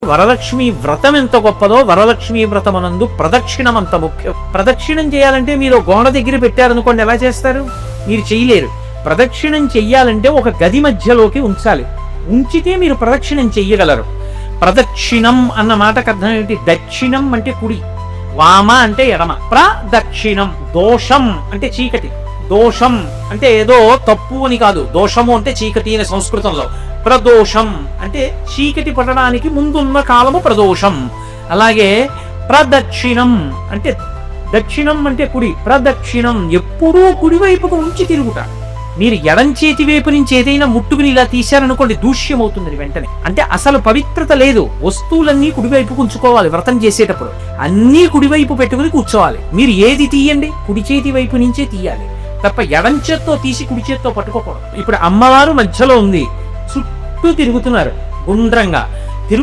వరలక్ష్మి వ్రతం ఎంత గొప్పదో వరలక్ష్మి వ్రతమనందు ప్రదక్షిణం అంత ముఖ్యం. ప్రదక్షిణం చేయాలంటే మీరు గోడ దగ్గర పెట్టారనుకోండి, ఎలా చేస్తారు? మీరు చేయలేరు. ప్రదక్షిణం చెయ్యాలంటే ఒక గది మధ్యలోకి ఉంచాలి. ఉంచితే మీరు ప్రదక్షిణం చెయ్యగలరు. ప్రదక్షిణం అన్న మాటకు అర్థం ఏంటి? దక్షిణం అంటే కుడి, వామ అంటే ఎడమ. ప్రదక్షిణం. దోషం అంటే చీకటి. దోషం అంటే ఏదో తప్పు అని కాదు. దోషము అంటే చీకటి అనే సంస్కృతంలో. ప్రదోషం అంటే చీకటి పడడానికి ముందున్న కాలము ప్రదోషం. అలాగే ప్రదక్షిణం అంటే దక్షిణం అంటే కుడి. ప్రదక్షిణం ఎప్పుడూ కుడివైపుకు ఉంచి తిరుగుట. మీరు ఎడం చేతి వైపు నుంచి ఏదైనా ముట్టుకుని ఇలా తీశారనుకోండి, దూష్యం అవుతుంది వెంటనే. అంటే అసలు పవిత్రత లేదు. వస్తువులన్నీ కుడివైపుకు ఉంచుకోవాలి. వ్రతం చేసేటప్పుడు అన్నీ కుడివైపు పెట్టుకుని కూర్చోవాలి. మీరు ఏది తీయండి, కుడి చేతి వైపు నుంచే తీయాలి తప్ప ఎడం చేత్తో తీసి కుడి చేత్తో పట్టుకోకూడదు. ఇప్పుడు అమ్మవారు మధ్యలో ఉంది, చుట్టూ తిరుగుతున్నారు గుండ్రంగా.